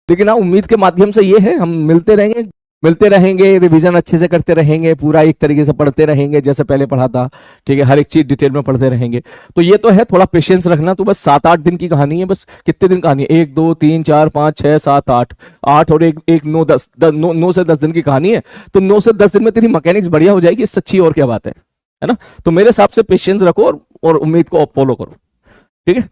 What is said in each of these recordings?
लेकिन हाँ, उम्मीद के माध्यम से ये है, हम मिलते रहेंगे, रिवीजन अच्छे से करते रहेंगे, पूरा एक तरीके से पढ़ते रहेंगे जैसे पहले पढ़ा था। ठीक है, हर एक चीज डिटेल में पढ़ते रहेंगे। तो ये तो है, थोड़ा पेशेंस रखना। तो बस 7-8 दिन की कहानी है। बस कितने दिन कहानी है? 1 2 3 4 5 6 7 8, 8 और एक एक 9 10, 9 से 10 दिन की कहानी है। तो 9 से 10 दिन में तेरी मैकेनिक्स बढ़िया हो जाएगी, इससे अच्छी और क्या बात है ना? तो मेरे हिसाब से पेशेंस रखो और उम्मीद को फॉलो करो। ठीक है,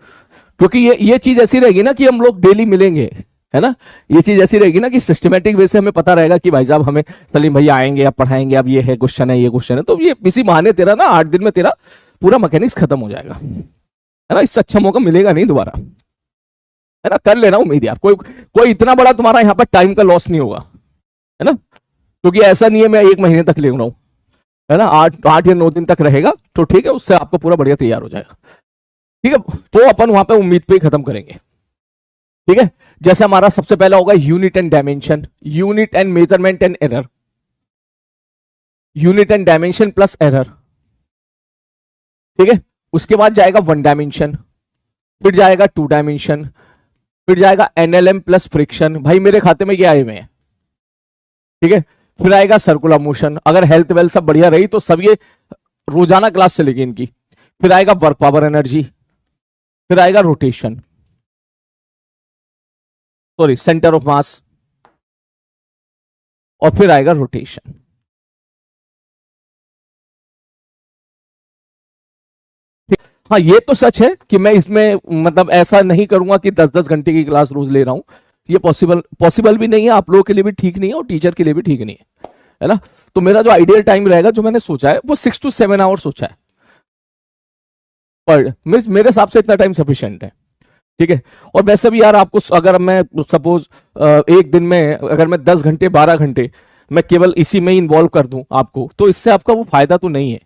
क्योंकि ये चीज ऐसी रहेगी ना कि हम लोग डेली मिलेंगे, है ना? ये चीज ऐसी रहेगी ना कि सिस्टमेटिक वे से हमें पता रहेगा कि भाई साहब हमें सलीम भैया आएंगे, अब पढ़ाएंगे, अब ये है क्वेश्चन है, ये क्वेश्चन है। तो ये इसी बहाने तेरा ना 8 दिन में तेरा पूरा मैकेनिक्स खत्म हो जाएगा, है ना? इससे अच्छा मौका मिलेगा नहीं दोबारा, है ना? कर लेना उम्मीद यार, कोई इतना बड़ा तुम्हारा यहाँ पर टाइम का लॉस नहीं होगा, है ना? क्योंकि ऐसा नहीं है मैं 1 महीने तक ले रहा हूँ, है ना? 8 या 9 दिन तक रहेगा तो ठीक है, उससे आपको पूरा बढ़िया तैयार हो जाएगा। ठीक है, तो अपन वहां पे उम्मीद पे ही खत्म करेंगे। ठीक है, जैसे हमारा सबसे पहला होगा unit and dimension, unit and measurement and error, unit and dimension plus error. ठीक है, उसके बाद जाएगा 1 डायमेंशन, फिर जाएगा 2 डायमेंशन, फिर जाएगा एनएलएम प्लस फ्रिक्शन। भाई मेरे खाते में क्या आए हुए हैं? ठीक है, फिर आएगा सर्कुलर मोशन। अगर हेल्थ वेल्थ सब बढ़िया रही तो सब ये रोजाना क्लास चलेगी इनकी। फिर आएगा वर्क पावर एनर्जी, फिर आएगा rotation, sorry centre of mass, और फिर आएगा रोटेशन। हाँ, ये तो सच है कि मैं इसमें मतलब ऐसा नहीं करूंगा कि 10-10 घंटे की क्लास रोज ले रहा हूं। ये पॉसिबल भी नहीं है, आप लोगों के लिए भी ठीक नहीं है और टीचर के लिए भी ठीक नहीं है ना? तो मेरा जो आइडियल टाइम रहेगा, जो मैंने सोचा है, वो 6 to 7 आवर सोचा है पर मेरे हिसाब से इतना टाइम सफिशिएंट है। ठीक है, और वैसे भी यार आपको अगर मैं सपोज एक दिन में अगर मैं 10 घंटे 12 घंटे मैं केवल इसी में ही इन्वॉल्व कर दूं आपको, तो इससे आपका वो फायदा तो नहीं है।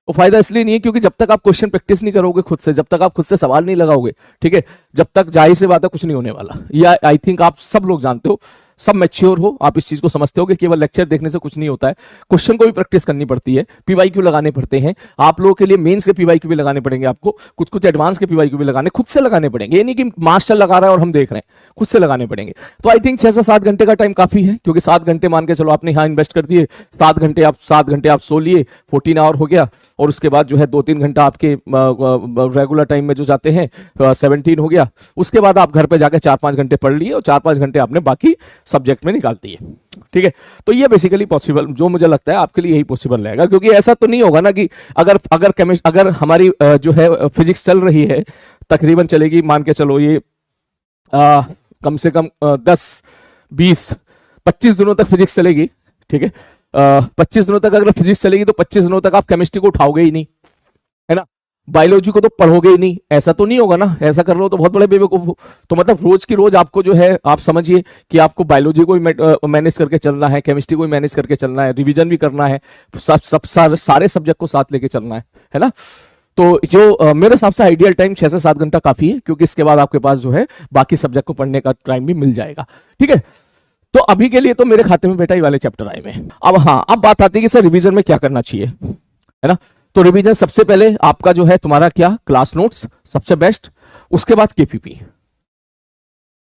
वो फायदा इसलिए नहीं है क्योंकि जब तक आप क्वेश्चन प्रैक्टिस नहीं करोगे खुद से, जब तक आप खुद से सवाल नहीं लगाओगे, ठीक है, जब तक जाहिर सी बात है कुछ नहीं होने वाला। या आई थिंक आप सब लोग जानते हो, सब मैच्योर हो, आप इस चीज को समझते हो कि केवल लेक्चर देखने से कुछ नहीं होता है। क्वेश्चन को भी प्रैक्टिस करनी पड़ती है, पीवाईक्यू लगाने पड़ते हैं आप लोगों के लिए, मेंस के पीवाईक्यू भी लगाने पड़ेंगे आपको, कुछ कुछ एडवांस के पीवाईक्यू भी लगाने खुद से लगाने पड़ेंगे। ये नहीं कि मास्टर लगा रहा है और हम देख रहे हैं, खुद से लगाने पड़ेंगे। तो आई थिंक 6 से 7 घंटे का टाइम काफी है, क्योंकि 7 घंटे मान के चलो आपने यहाँ इन्वेस्ट कर दिए, 7 घंटे आप सो लिए, 14 आवर हो गया, और उसके बाद जो है 2-3 घंटा आपके रेगुलर टाइम में जो जाते हैं 17 हो गया। उसके बाद आप घर पे जाकर 4-5 घंटे पढ़ लिए और 4-5 घंटे आपने बाकी सब्जेक्ट में निकाल दिए। ठीक है, तो ये बेसिकली पॉसिबल, जो मुझे लगता है आपके लिए यही पॉसिबल रहेगा, क्योंकि ऐसा तो नहीं होगा ना कि अगर हमारी जो है फिजिक्स चल रही है, तकरीबन चलेगी, मान के चलो ये कम से कम 10-20-25 दिनों तक फिजिक्स चलेगी। ठीक है, 25 दिनों तक अगर फिजिक्स चलेगी तो 25 दिनों तक आप केमिस्ट्री को उठाओगे ही नहीं, है ना? बायोलॉजी को तो पढ़ोगे ही नहीं, ऐसा तो नहीं होगा ना? ऐसा कर लो तो बहुत बड़े बेवकूफ हो। तो मतलब रोज की रोज आपको जो है, आप समझिए कि आपको बायोलॉजी को भी मैनेज करके चलना है, केमिस्ट्री को भी मैनेज करके चलना है, रिवीजन भी करना है, सारे सब्जेक्ट को साथ लेके चलना है ना? तो जो मेरे हिसाब से आइडियल टाइम 6 से 7 घंटा काफी है, क्योंकि इसके बाद आपके पास जो है बाकी सब्जेक्ट को पढ़ने का टाइम भी मिल जाएगा। ठीक है, तो अभी के लिए तो मेरे खाते में बेटा ये वाले चैप्टर आए हुए हैं। अब हाँ, अब बात आती है कि सर रिवीजन में क्या करना चाहिए, है ना? तो रिवीजन सबसे पहले आपका जो है तुम्हारा क्या, क्लास नोट्स सबसे बेस्ट, उसके बाद केपीपी।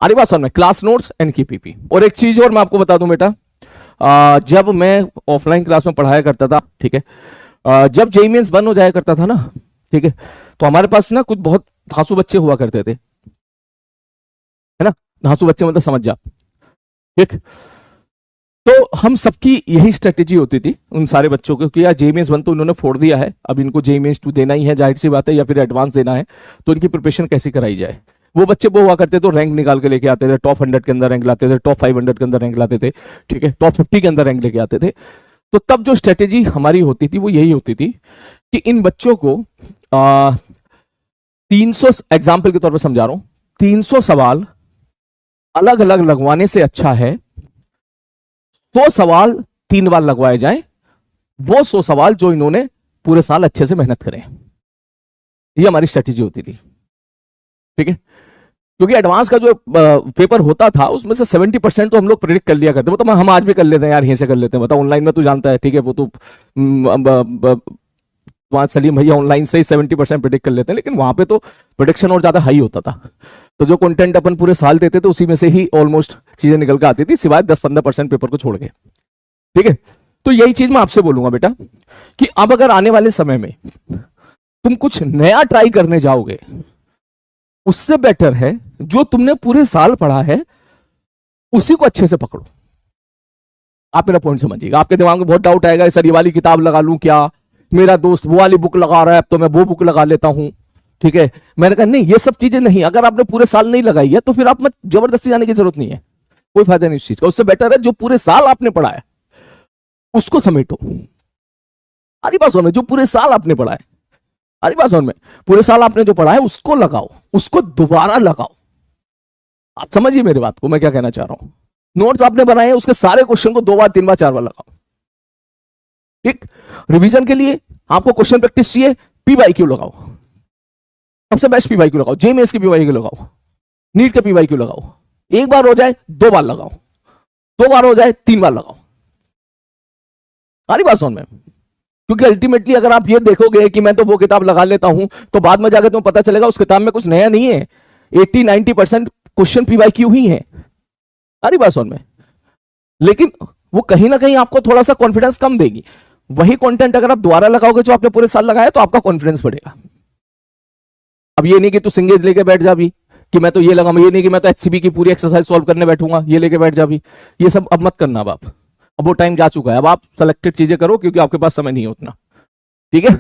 अरे बात समझ में, क्लास नोट्स एंड केपीपी। और एक चीज और मैं आपको बता दूं बेटा, जब मैं ऑफलाइन क्लास में पढ़ाया करता था, ठीक है, जब जेईई मेंस बंद हो जाया करता था ना, ठीक है, तो हमारे पास ना कुछ बहुत धांसू बच्चे हुआ करते थे, है ना? धांसू बच्चे मतलब समझ जा, ठीक। तो हम सबकी यही स्ट्रेटेजी होती थी उन सारे बच्चों को कि यार जेईई मेंस 1 तो उन्होंने फोड़ दिया है, अब इनको जेईई मेंस 2 देना ही है, जाहिर सी बात है, या फिर एडवांस देना है, तो इनकी प्रिपरेशन कैसे कराई जाए। वो बच्चे वो हुआ करते तो रैंक निकाल के लेके आते थे, टॉप 100 के अंदर रैंक लाते थे, टॉप 500 के अंदर रैंक लाते थे, ठीक है, टॉप 50 के अंदर रैंक लेके आते थे। तो तब जो स्ट्रेटेजी हमारी होती थी वो यही होती थी कि इन बच्चों को 300, एग्जाम्पल के तौर पर समझा रहा हूं, 300 सवाल अलग अलग लगवाने से अच्छा है 100 सवाल 3 बार लगवाए जाएं, वो 100 सवाल जो इन्होंने पूरे साल अच्छे से मेहनत करें। ये हमारी स्ट्रेटेजी होती थी, ठीक है, क्योंकि एडवांस का जो पेपर होता था उसमें से 70% तो हम लोग प्रेडिक्ट कर लिया करते, मतलब हम आज भी कर लेते हैं यार, यहीं से कर लेते हैं, मतलब ऑनलाइन में तू जानता है, ठीक है, वो तो वहां सलीम भैया ऑनलाइन से ही 70% प्रेडिक्ट कर लेते हैं, लेकिन वहां पे तो प्रोडिक्शन और ज्यादा हाई होता था। तो जो कंटेंट अपन पूरे साल देते थे उसी में से ही ऑलमोस्ट चीजें निकल के आती थी, सिवाय 10-15% पेपर को छोड़ के। ठीक है, तो यही चीज मैं आपसे बोलूंगा बेटा कि अब अगर आने वाले समय में तुम कुछ नया ट्राई करने जाओगे, उससे बेटर है जो तुमने पूरे साल पढ़ा है उसी को अच्छे से पकड़ो। आप मेरा पॉइंट समझिएगा। आपके दिमाग में बहुत डाउट आएगा, सर ये वाली किताब लगा लूं क्या, मेरा दोस्त वो वाली बुक लगा रहा है, अब तो मैं वो बुक लगा लेता हूं। ठीक है, मैंने कहा नहीं, ये सब चीजें नहीं, अगर आपने पूरे साल नहीं लगाई है तो फिर आप मत, जबरदस्ती जाने की जरूरत नहीं है, कोई फायदा नहीं इस चीज का। उससे बेटर है जो पूरे साल आपने पढ़ा है उसको समेटो। हरी बात में जो पूरे साल आपने पढ़ा है, हरी बात में पूरे साल आपने जो पढ़ा है उसको लगाओ, उसको दोबारा लगाओ। आप समझिए मेरी बात को, मैं क्या कहना चाह रहा हूं। नोट्स आपने बनाए हैं, उसके सारे क्वेश्चन को 2 बार 3 बार 4 बार लगाओ। ठीक, रिवीजन के लिए आपको क्वेश्चन प्रैक्टिस चाहिए, पीवाईक्यू लगाओ, सबसे बेस्ट पीवाईक्यू लगाओ, जेएमएस की पीवाईक्यू लगाओ, नीट के पीवाईक्यू लगाओ। एक बार हो जाए 2 बार लगाओ, 2 बार हो जाए 3 बार लगाओ। सारी बात समझ में, क्योंकि अल्टीमेटली अगर आप ये देखोगे कि मैं तो वो किताब लगा लेता हूं तो बाद में जाकर तुम्हें पता चलेगा उस किताब में कुछ नया नहीं है, 80-90% क्वेश्चन पीवाईक्यू ही है। सारी बात समझ में, लेकिन वो कहीं ना कहीं आपको थोड़ा सा कॉन्फिडेंस कम देगी। वही कंटेंट अगर आप दोबारा लगाओगे जो आपने पूरे साल लगाया तो आपका कॉन्फिडेंस बढ़ेगा। अब ये नहीं कि तू सिंगेज लेके बैठ जा भी कि मैं तो ये लगा, ये नहीं कि मैं तो एचसीबी की पूरी एक्सरसाइज सॉल्व करने बैठूंगा, ये लेके बैठ जा भी, ये सब अब मत करना। अब वो टाइम जा चुका है, अब आप सेलेक्टेड चीजें करो क्योंकि आपके पास समय नहीं है उतना। ठीक है।